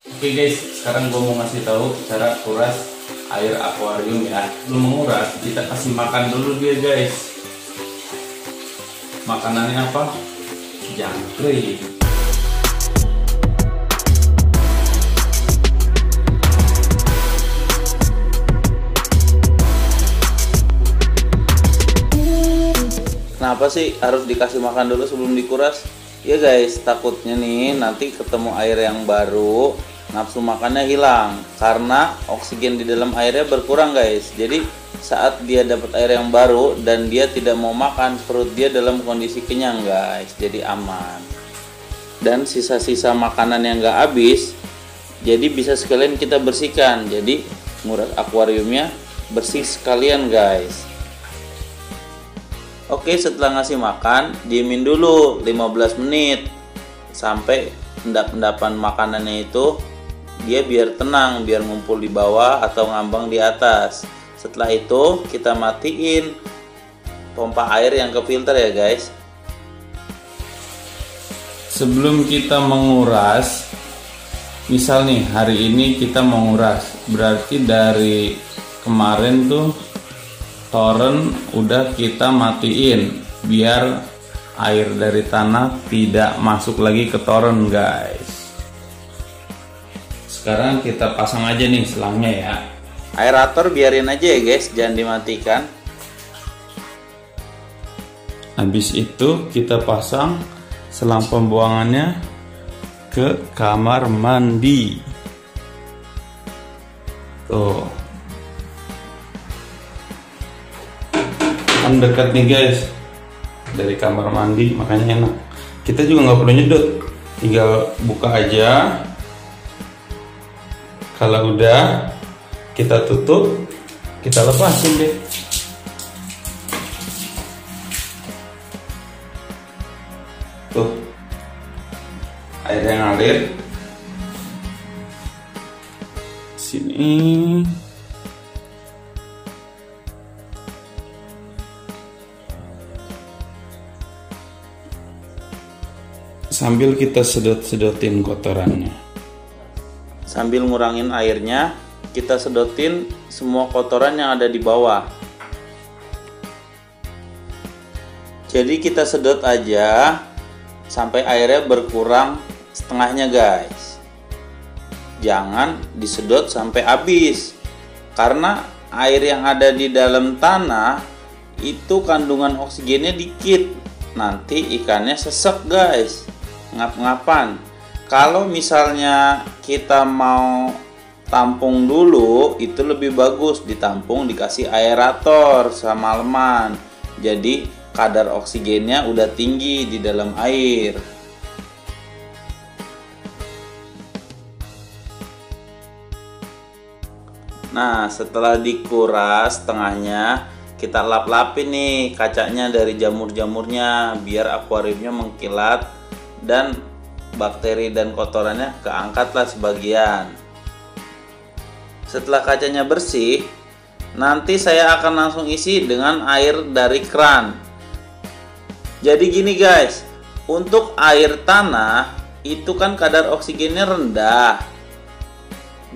Oke guys, sekarang gue mau ngasih tahu cara kuras air akuarium ya. Sebelum menguras, kita kasih makan dulu dia guys. Makanannya apa? Jangkrik. Kenapa sih harus dikasih makan dulu sebelum dikuras? Ya guys, takutnya nih nanti ketemu air yang baru, nafsu makannya hilang karena oksigen di dalam airnya berkurang guys. Jadi saat dia dapat air yang baru dan dia tidak mau makan, perut dia dalam kondisi kenyang guys, jadi aman. Dan sisa-sisa makanan yang gak habis, jadi bisa sekalian kita bersihkan. Jadi nguras akuariumnya bersih sekalian guys. Oke, setelah ngasih makan, diemin dulu 15 menit sampai endap-endapan makanannya itu dia biar tenang, biar ngumpul di bawah atau ngambang di atas. Setelah itu kita matiin pompa air yang ke filter ya guys. Sebelum kita menguras, misal nih hari ini kita menguras, berarti dari kemarin tuh toren udah kita matiin biar air dari tanah tidak masuk lagi ke toren guys. Sekarang kita pasang aja nih selangnya ya. Aerator biarin aja ya guys, jangan dimatikan. Habis itu kita pasang selang pembuangannya ke kamar mandi. Tuh. Kan dekat nih guys dari kamar mandi, makanya enak. Kita juga nggak perlu nyedot, tinggal buka aja. Kalau udah kita tutup, kita lepasin deh. Tuh air yang ngalir sini. Sambil kita sedot-sedotin kotorannya. Sambil ngurangin airnya, kita sedotin semua kotoran yang ada di bawah. Jadi kita sedot aja sampai airnya berkurang setengahnya guys. Jangan disedot sampai habis, karena air yang ada di dalam tanah itu kandungan oksigennya dikit. Nanti ikannya sesek guys, ngap-ngapan. Kalau misalnya kita mau tampung dulu, itu lebih bagus ditampung, dikasih aerator semalaman. Jadi kadar oksigennya udah tinggi di dalam air. Nah, setelah dikuras setengahnya, kita lap-lapin nih kacanya dari jamur-jamurnya biar akuariumnya mengkilat dan bakteri dan kotorannya keangkatlah sebagian. Setelah kacanya bersih, nanti saya akan langsung isi dengan air dari keran. Jadi gini guys, untuk air tanah itu kan kadar oksigennya rendah.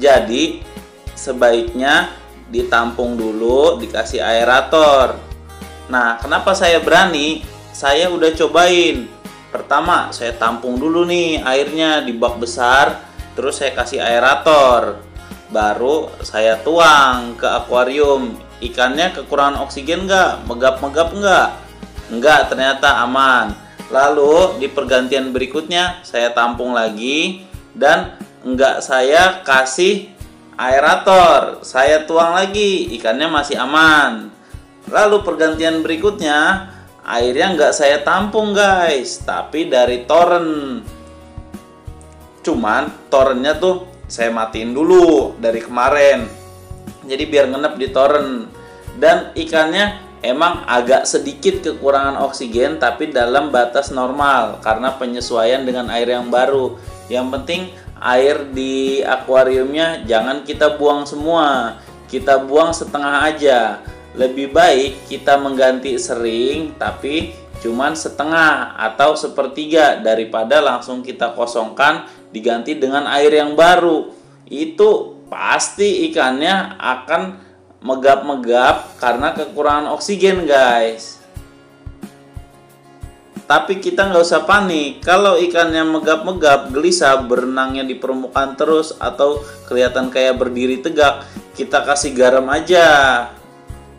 Jadi sebaiknya ditampung dulu, dikasih aerator. Nah, kenapa saya berani? Saya udah cobain. Pertama, saya tampung dulu nih airnya di bak besar, terus saya kasih aerator. Baru saya tuang ke akuarium. Ikannya kekurangan oksigen nggak? Megap-megap nggak? Nggak, ternyata aman. Lalu di pergantian berikutnya saya tampung lagi dan nggak saya kasih aerator, saya tuang lagi, ikannya masih aman. Lalu pergantian berikutnya airnya nggak saya tampung guys, tapi dari toren. Cuman torennya tuh saya matiin dulu dari kemarin, jadi biar ngenep di toren. Dan ikannya emang agak sedikit kekurangan oksigen, tapi dalam batas normal karena penyesuaian dengan air yang baru. Yang penting air di akuariumnya jangan kita buang semua, kita buang setengah aja. Lebih baik kita mengganti sering tapi cuman setengah atau sepertiga daripada langsung kita kosongkan diganti dengan air yang baru, itu pasti ikannya akan megap-megap karena kekurangan oksigen guys. Tapi kita nggak usah panik kalau ikannya megap-megap, gelisah, berenangnya di permukaan terus, atau kelihatan kayak berdiri tegak. Kita kasih garam aja.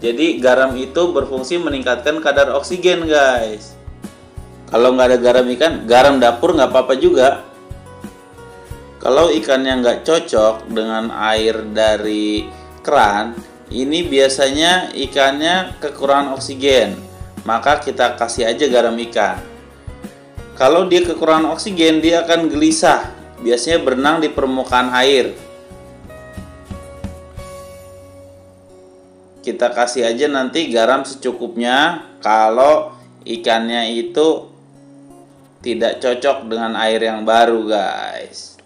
Jadi garam itu berfungsi meningkatkan kadar oksigen guys. Kalau nggak ada garam ikan, garam dapur nggak apa-apa juga. Kalau ikannya nggak cocok dengan air dari keran, ini biasanya ikannya kekurangan oksigen. Maka kita kasih aja garam ikan. Kalau dia kekurangan oksigen, dia akan gelisah, biasanya berenang di permukaan air. Kita kasih aja nanti garam secukupnya kalau ikannya itu tidak cocok dengan air yang baru guys.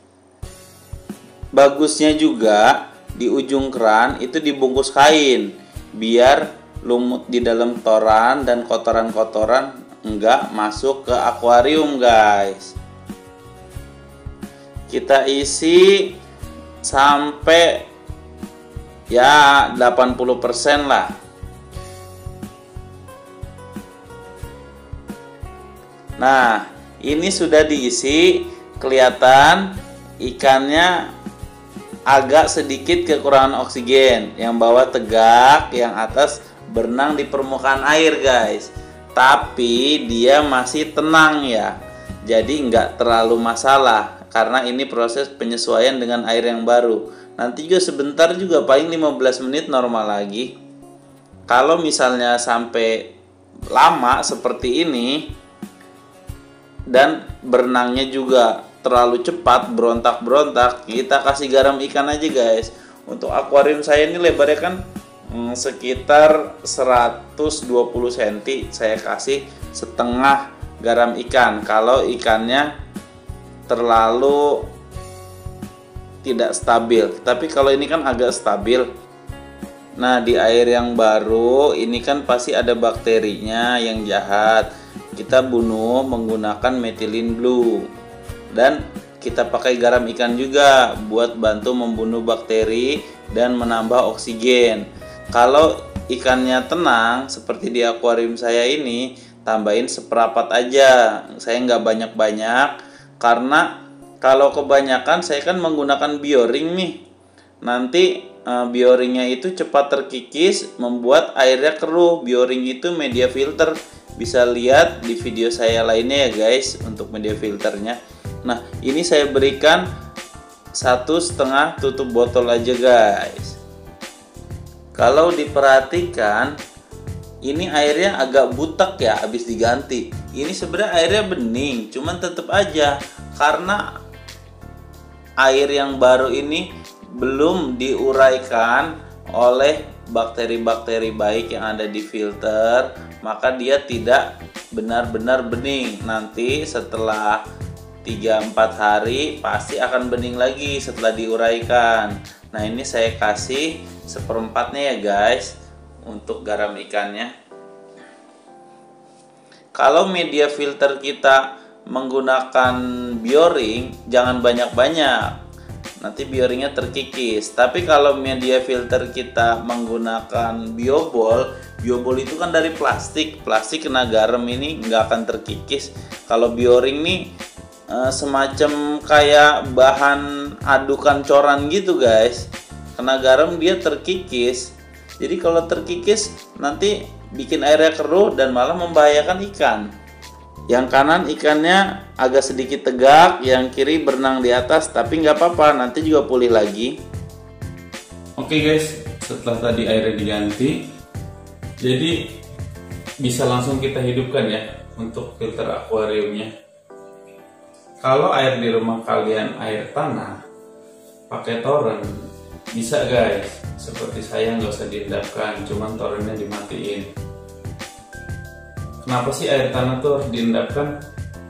Bagusnya juga di ujung keran itu dibungkus kain biar lumut di dalam toran dan kotoran-kotoran enggak masuk ke akuarium guys. Kita isi sampai ya 80% lah. Nah, ini sudah diisi, kelihatan ikannya agak sedikit kekurangan oksigen. Yang bawah tegak, yang atas berenang di permukaan air guys. Tapi dia masih tenang ya. Jadi nggak terlalu masalah karena ini proses penyesuaian dengan air yang baru. Nanti juga sebentar juga, paling 15 menit normal lagi. Kalau misalnya sampai lama seperti ini dan berenangnya juga terlalu cepat, berontak-berontak, kita kasih garam ikan aja guys. Untuk akuarium saya ini lebarnya kan sekitar 120 cm, saya kasih setengah garam ikan kalau ikannya terlalu tidak stabil. Tapi kalau ini kan agak stabil. Nah, di air yang baru ini kan pasti ada bakterinya yang jahat. Kita bunuh menggunakan methylene blue. Dan kita pakai garam ikan juga buat bantu membunuh bakteri dan menambah oksigen. Kalau ikannya tenang seperti di akuarium saya ini, tambahin seperapat aja. Saya nggak banyak-banyak karena kalau kebanyakan saya kan menggunakan bioring nih. Nanti bioringnya itu cepat terkikis, membuat airnya keruh. Bioring itu media filter. Bisa lihat di video saya lainnya ya guys untuk media filternya. Nah, ini saya berikan 1,5 tutup botol aja guys. Kalau diperhatikan, ini airnya agak butek ya habis diganti. Ini sebenarnya airnya bening, cuman tetap aja karena air yang baru ini belum diuraikan oleh bakteri-bakteri baik yang ada di filter, maka dia tidak benar-benar bening. Nanti setelah 3-4 hari pasti akan bening lagi setelah diuraikan. Nah, ini saya kasih seperempatnya ya guys untuk garam ikannya. Kalau media filter kita menggunakan bioring, jangan banyak-banyak, nanti bioringnya terkikis. Tapi kalau media filter kita menggunakan biobol, biobol itu kan dari plastik kena garam ini nggak akan terkikis. Kalau bioring nih semacam kayak bahan adukan coran gitu guys, kena garam dia terkikis. Jadi kalau terkikis nanti bikin airnya keruh dan malah membahayakan ikan. Yang kanan ikannya agak sedikit tegak, yang kiri berenang di atas, tapi nggak apa-apa, nanti juga pulih lagi. Oke guys, setelah tadi airnya diganti, jadi bisa langsung kita hidupkan ya untuk filter akuariumnya. Kalau air di rumah kalian air tanah pakai toren bisa guys, seperti saya nggak usah diendapkan, cuman torennya dimatiin. Kenapa sih air tanah tuh harus diendapkan?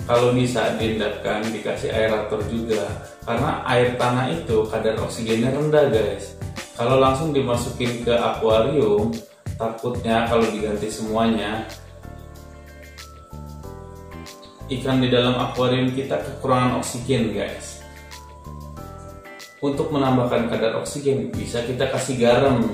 Kalau bisa diendapkan dikasih aerator juga, karena air tanah itu kadar oksigennya rendah guys. Kalau langsung dimasukin ke akuarium, takutnya kalau diganti semuanya, ikan di dalam akuarium kita kekurangan oksigen guys. untuk menambahkan kadar oksigen bisa kita kasih garam.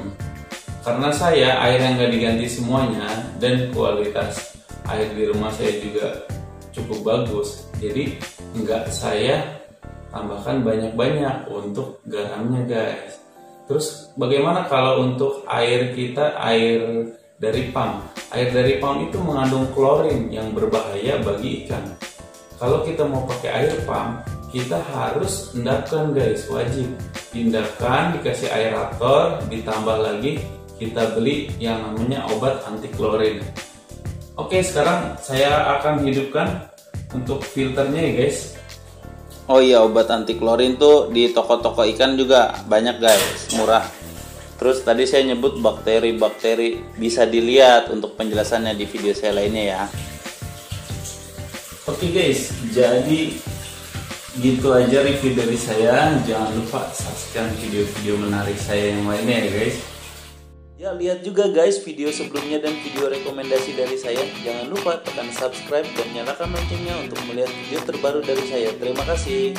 Karena saya air yang nggak diganti semuanya dan kualitas air di rumah saya juga cukup bagus, jadi nggak saya tambahkan banyak-banyak untuk garamnya guys. Terus bagaimana kalau untuk air kita, air dari pump? Air dari pump itu mengandung klorin yang berbahaya bagi ikan. Kalau kita mau pakai air pump, kita harus endapkan guys, wajib diendapkan, dikasih aerator, ditambah lagi kita beli yang namanya obat anti klorin. Oke, sekarang saya akan hidupkan untuk filternya ya guys. Oh iya, obat anti klorin tuh di toko-toko ikan juga banyak guys, murah. Terus tadi saya nyebut bakteri-bakteri, bisa dilihat untuk penjelasannya di video saya lainnya ya. Oke guys, jadi gitu aja review dari saya. Jangan lupa saksikan video-video menarik saya yang lainnya ya guys. Ya, lihat juga guys video sebelumnya dan video rekomendasi dari saya. Jangan lupa tekan subscribe dan nyalakan loncengnya untuk melihat video terbaru dari saya. Terima kasih.